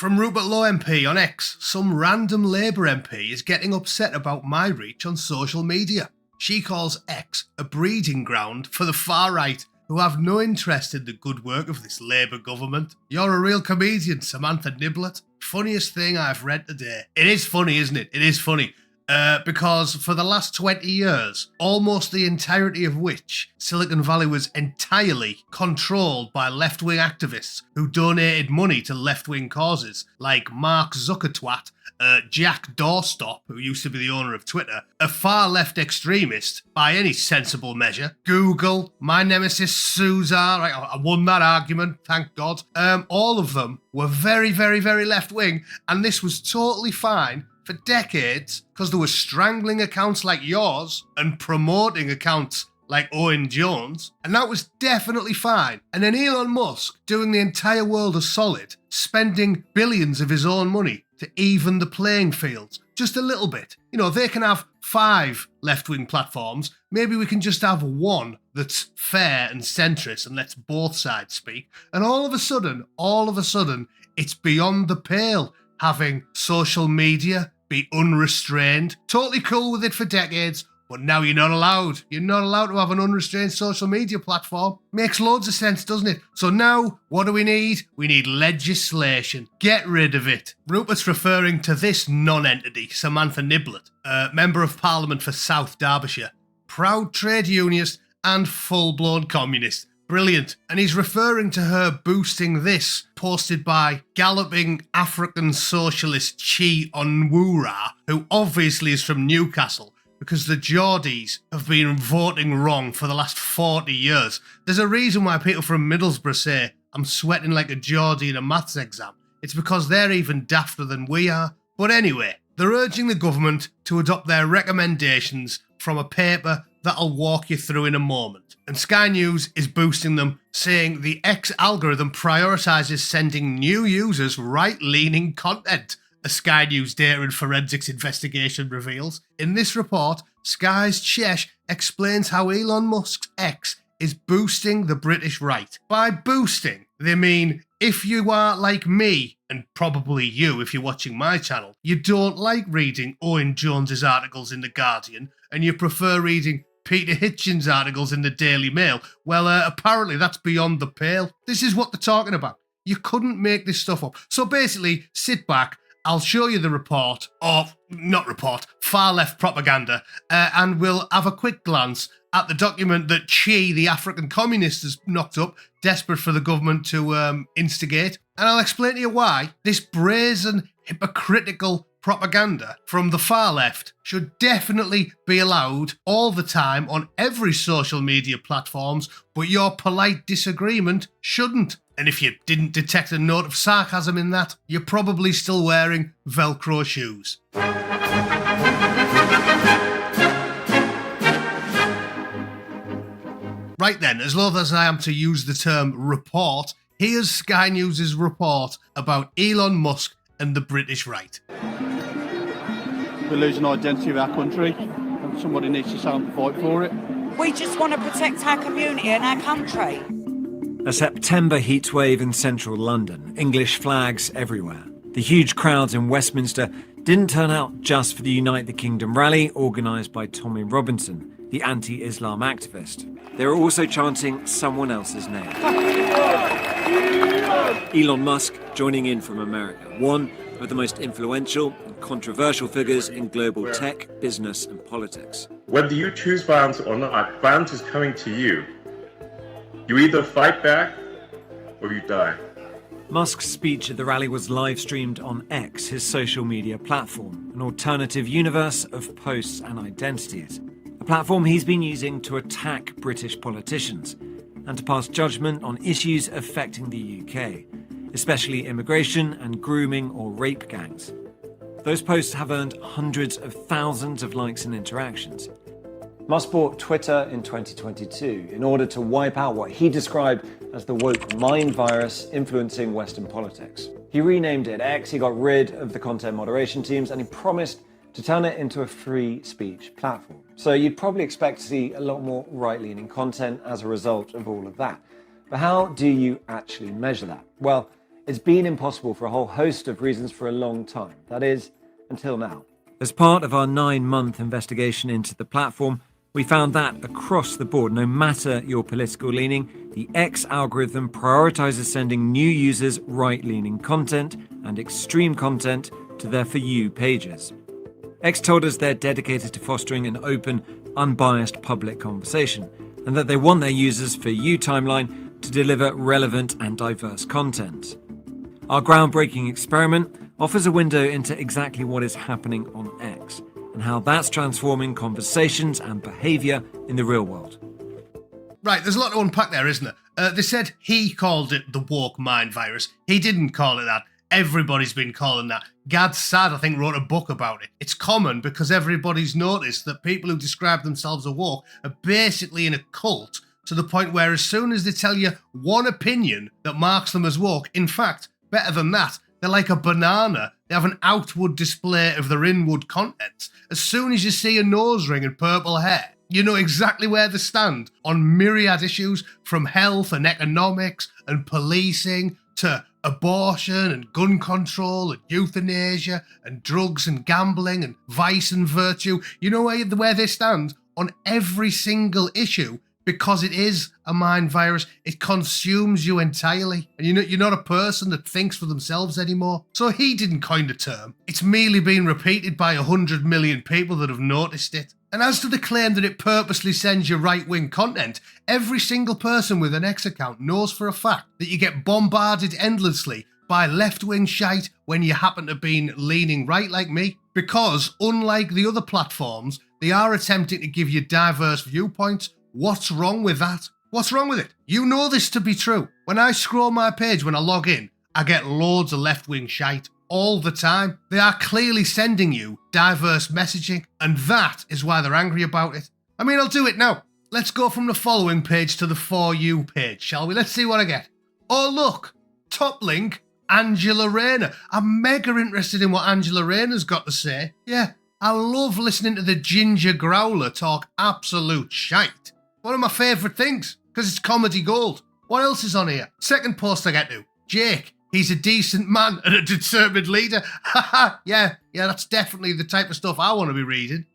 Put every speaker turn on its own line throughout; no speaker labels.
From Rupert Lowe MP on X, some random Labour MP is getting upset about my reach on social media. She calls X a breeding ground for the far right, who have no interest in the good work of this Labour government. You're a real comedian, Samantha Niblet. Funniest thing I've read today. It is funny, isn't it? It is funny. Because for the last 20 years, almost the entirety of which Silicon Valley was entirely controlled by left-wing activists who donated money to left-wing causes, like Mark Zuckertwat, Jack Doorstop, who used to be the owner of Twitter, a far-left extremist by any sensible measure, Google, my nemesis Suzar, right, I won that argument, thank God. All of them were very, very, very left-wing, and this was totally fine for decades, because they were strangling accounts like yours and promoting accounts like Owen Jones, and that was definitely fine. And then Elon Musk doing the entire world a solid, spending billions of his own money to even the playing fields, just a little bit. You know, they can have 5 left-wing platforms, maybe we can just have one that's fair and centrist and lets both sides speak, and all of a sudden, it's beyond the pale having social media be unrestrained. Totally cool with it for decades, but now you're not allowed. You're not allowed to have an unrestrained social media platform. Makes loads of sense, doesn't it? So now, what do we need? We need legislation. Get rid of it. Rupert's referring to this non-entity, Samantha Niblet, Member of Parliament for South Derbyshire, proud trade unionist and full-blown communist. Brilliant. And he's referring to her boosting this, posted by galloping African socialist Chi Onwurah, who obviously is from Newcastle, because the Geordies have been voting wrong for the last 40 years. There's a reason why people from Middlesbrough say, I'm sweating like a Geordie in a maths exam. It's because they're even dafter than we are. But anyway, they're urging the government to adopt their recommendations from a paper that I'll walk you through in a moment. And Sky News is boosting them, saying the X algorithm prioritises sending new users right-leaning content, a Sky News data and forensics investigation reveals. In this report, Sky's Chesh explains how Elon Musk's X is boosting the British right. By boosting, they mean if you are like me, and probably you if you're watching my channel, you don't like reading Owen Jones's articles in The Guardian, and you prefer reading Peter Hitchens' articles in the Daily Mail, well, apparently that's beyond the pale. This is what they're talking about. You couldn't make this stuff up. So basically, sit back, I'll show you the report, or not report, far left propaganda, and we'll have a quick glance at the document that Chi, the African communist, has knocked up, desperate for the government to instigate. And I'll explain to you why this brazen, hypocritical propaganda from the far left should definitely be allowed all the time on every social media platforms, but your polite disagreement shouldn't. And if you didn't detect a note of sarcasm in that, you're probably still wearing Velcro shoes. Right then, as loath as I am to use the term report, here's Sky News' report about Elon Musk and the British right.
We're losing identity of our country, and somebody needs to stand and fight for it.
We just want to protect our community and our country.
A September heatwave in central London, English flags everywhere. The huge crowds in Westminster didn't turn out just for the Unite the Kingdom rally organised by Tommy Robinson, the anti-Islam activist. They were also chanting someone else's name. Elon Musk joining in from America, one of the most influential and controversial figures in global tech, business and politics.
Whether you choose violence or not, violence is coming to you. You either fight back or you die.
Musk's speech at the rally was live-streamed on X, his social media platform, an alternative universe of posts and identities. A platform he's been using to attack British politicians and to pass judgment on issues affecting the UK, especially immigration and grooming or rape gangs. Those posts have earned hundreds of thousands of likes and interactions. Musk bought Twitter in 2022 in order to wipe out what he described as the woke mind virus influencing Western politics. He renamed it X, he got rid of the content moderation teams, and he promised to turn it into a free speech platform. So you'd probably expect to see a lot more right-leaning content as a result of all of that. But how do you actually measure that? Well,
It's been impossible for a whole host of reasons for a long time. That is, until now.
As part of our 9-month investigation into the platform, we found that across the board, no matter your political leaning, the X algorithm prioritizes sending new users right-leaning content and extreme content to their For You pages. X told us they're dedicated to fostering an open, unbiased public conversation, and that they want their users' For You timeline to deliver relevant and diverse content. Our groundbreaking experiment offers a window into exactly what is happening on X, and how that's transforming conversations and behaviour in the real world.
Right, there's a lot to unpack there, isn't there? They said he called it the woke mind virus. He didn't call it that. Everybody's been calling that. Gad Saad, I think, wrote a book about it. It's common because everybody's noticed that people who describe themselves as woke are basically in a cult, to the point where as soon as they tell you one opinion that marks them as woke, in fact, better than that, they're like a banana. They have an outward display of their inward contents. As soon as you see a nose ring and purple hair, you know exactly where they stand on myriad issues, from health and economics and policing to abortion and gun control and euthanasia and drugs and gambling and vice and virtue. You know where they stand on every single issue, because it is a mind virus. It consumes you entirely, and you're not a person that thinks for themselves anymore. So he didn't coin the term. It's merely been repeated by 100 million people that have noticed it. And as to the claim that it purposely sends you right-wing content, every single person with an X account knows for a fact that you get bombarded endlessly by left-wing shite when you happen to be leaning right like me. Because, unlike the other platforms, they are attempting to give you diverse viewpoints. What's wrong with that? What's wrong with it? You know this to be true. When I scroll my page when I log in, I get loads of left-wing shite. All the time. They are clearly sending you diverse messaging, and that is why they're angry about it. I mean, I'll do it now. Let's go from the following page to the For You page, shall we? Let's see what I get. Oh, look. Top link, Angela Rayner. I'm mega interested in what Angela Rayner's got to say. Yeah, I love listening to the ginger growler talk absolute shite. One of my favourite things, because it's comedy gold. What else is on here? Second post I get to. Jake. He's a decent man and a determined leader. Haha, yeah, that's definitely the type of stuff I want to be reading.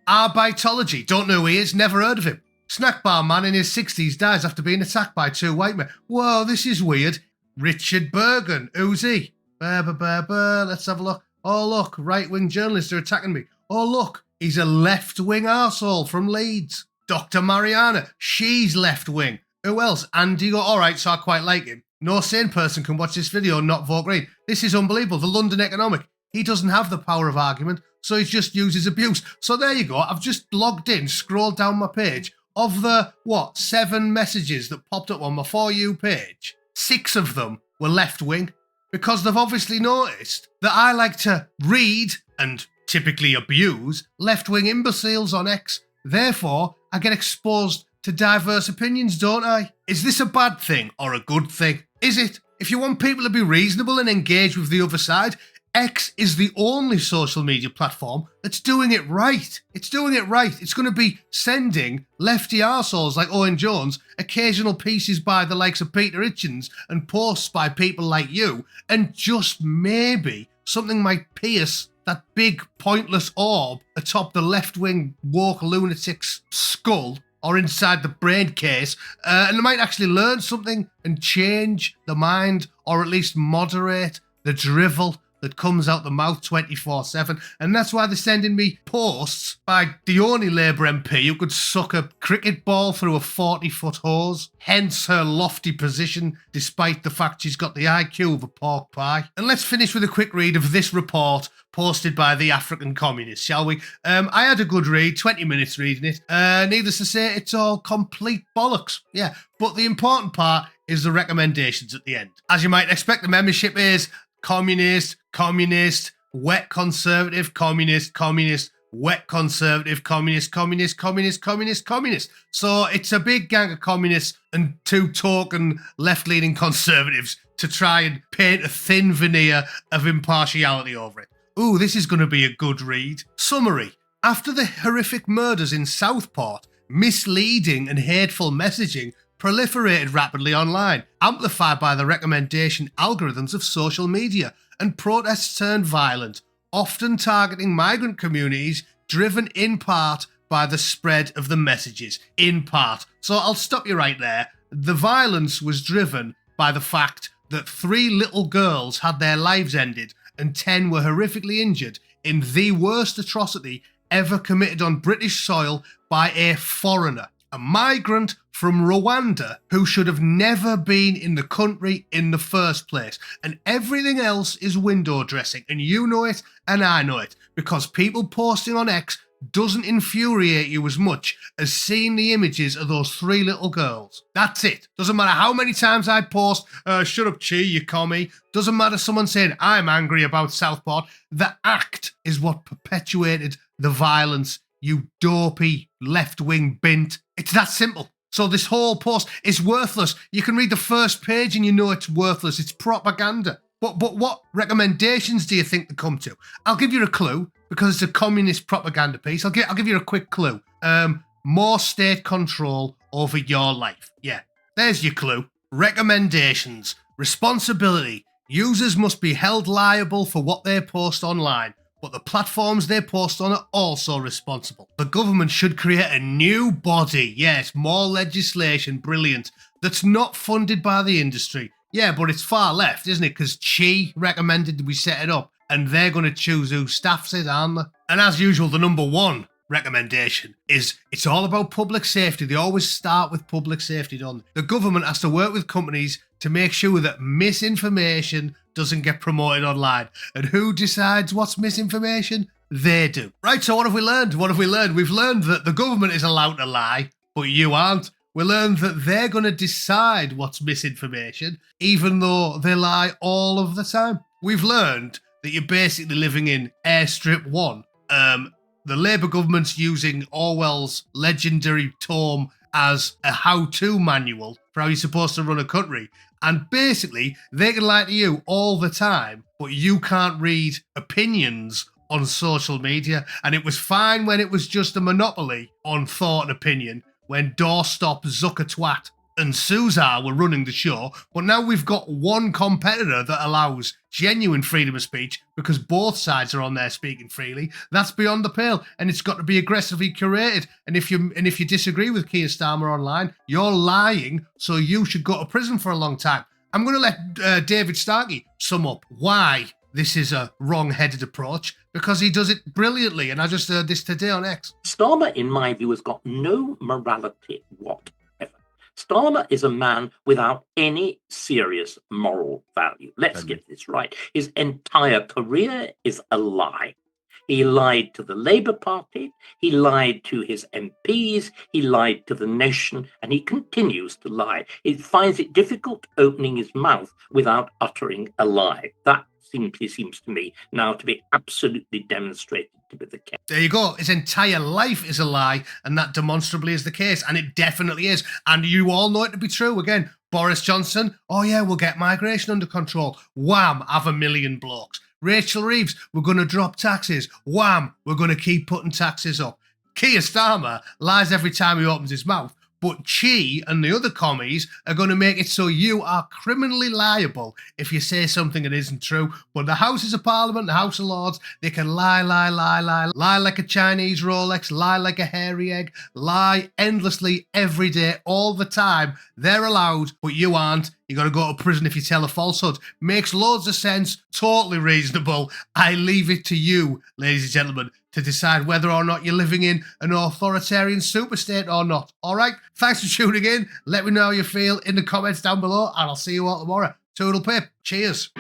Arbitology, don't know who he is, never heard of him. Snack bar man in his 60s dies after being attacked by 2 white men. Whoa, this is weird. Richard Bergen, who's he? Let's have a look. Oh, look, right-wing journalists are attacking me. Oh, look, he's a left-wing arsehole from Leeds. Dr. Mariana, she's left-wing. Who else? Andy. All right, so I quite like him. No sane person can watch this video and not vote green. This is unbelievable. The London Economic. He doesn't have the power of argument, so he just uses abuse. So there you go. I've just logged in, scrolled down my page. Of the, 7 messages that popped up on my For You page, 6 of them were left-wing, because they've obviously noticed that I like to read and typically abuse left-wing imbeciles on X. Therefore, I get exposed to diverse opinions, don't I? Is this a bad thing or a good thing? Is it? If you want people to be reasonable and engage with the other side, X is the only social media platform that's doing it right. It's doing it right. It's going to be sending lefty arseholes like Owen Jones occasional pieces by the likes of Peter Hitchens and posts by people like you, and just maybe something might pierce that big pointless orb atop the left-wing woke lunatic's skull or inside the brain case, and they might actually learn something and change the mind, or at least moderate the drivel that comes out the mouth 24/7. And that's why they're sending me posts by the only Labour MP who could suck a cricket ball through a 40-foot hose, hence her lofty position, despite the fact she's got the IQ of a pork pie. And let's finish with a quick read of this report posted by the African Communists, shall we? I had a good read, 20 minutes reading it. Needless to say, it's all complete bollocks. Yeah, but the important part is the recommendations at the end. As you might expect, the membership is communist, communist, wet conservative, communist, communist, wet conservative, communist, communist, communist, communist, communist. So it's a big gang of communists and 2 token left-leaning conservatives to try and paint a thin veneer of impartiality over it. Ooh, this is going to be a good read. Summary. After the horrific murders in Southport, misleading and hateful messaging proliferated rapidly online, amplified by the recommendation algorithms of social media, and protests turned violent, often targeting migrant communities, driven in part by the spread of the messages. In part. So I'll stop you right there. The violence was driven by the fact that 3 little girls had their lives ended and 10 were horrifically injured in the worst atrocity ever committed on British soil by a foreigner, a migrant from Rwanda who should have never been in the country in the first place. And everything else is window dressing, and you know it and I know it, because people posting on X doesn't infuriate you as much as seeing the images of those 3 little girls. That's it. Doesn't matter how many times I post, shut up, Chi, you commie. Doesn't matter someone saying, I'm angry about Southport. The act is what perpetuated the violence, you dopey left-wing bint. It's that simple. So this whole post is worthless. You can read the first page and you know it's worthless. It's propaganda. But what recommendations do you think they come to? I'll give you a clue, because it's a communist propaganda piece. I'll give you a quick clue. More state control over your life. Yeah, there's your clue. Recommendations. Responsibility. Users must be held liable for what they post online, but the platforms they post on are also responsible. The government should create a new body. Yes, more legislation. Brilliant. That's not funded by the industry. Yeah, but it's far left, isn't it? Because Chi recommended we set it up, and they're going to choose who staffs it, aren't they? And as usual, the number one recommendation is it's all about public safety. They always start with public safety, don't they? The government has to work with companies to make sure that misinformation doesn't get promoted online. And who decides what's misinformation? They do. Right, so what have we learned? We've learned that the government is allowed to lie, but you aren't. We learned that they're going to decide what's misinformation, even though they lie all of the time. We've learned that you're basically living in Airstrip 1. The Labour government's using Orwell's legendary tome as a how-to manual for how you're supposed to run a country. And basically, they can lie to you all the time, but you can't read opinions on social media. And it was fine when it was just a monopoly on thought and opinion, when doorstop Zuckertwat and Suzar were running the show, but now we've got one competitor that allows genuine freedom of speech because both sides are on there speaking freely. That's beyond the pale, and it's got to be aggressively curated. And if you disagree with Keir Starmer online, you're lying, so you should go to prison for a long time. I'm going to let David Starkey sum up why this is a wrong-headed approach, because he does it brilliantly, and I just heard this today on X.
Starmer, in my view, has got no morality whatsoever. Starmer is a man without any serious moral value. Let's get this right. His entire career is a lie. He lied to the Labour Party, he lied to his MPs, he lied to the nation, and he continues to lie. He finds it difficult opening his mouth without uttering a lie. That simply seems to me now to be absolutely demonstrated to be the case.
There you go. His entire life is a lie, and that demonstrably is the case, and it definitely is. And you all know it to be true. Again, Boris Johnson, oh yeah, we'll get migration under control. Wham, have 1 million blokes. Rachel Reeves, we're going to drop taxes. Wham, we're going to keep putting taxes up. Keir Starmer lies every time he opens his mouth. But Chi and the other commies are going to make it so you are criminally liable if you say something that isn't true. But the Houses of Parliament, the House of Lords, they can lie like a Chinese Rolex, lie like a hairy egg, lie endlessly every day, all the time. They're allowed, but you aren't. You got to go to prison if you tell a falsehood. Makes loads of sense, totally reasonable. I leave it to you, ladies and gentlemen, to decide whether or not you're living in an authoritarian superstate or not. All right? Thanks for tuning in. Let me know how you feel in the comments down below, and I'll see you all tomorrow. Toodle pip. Cheers.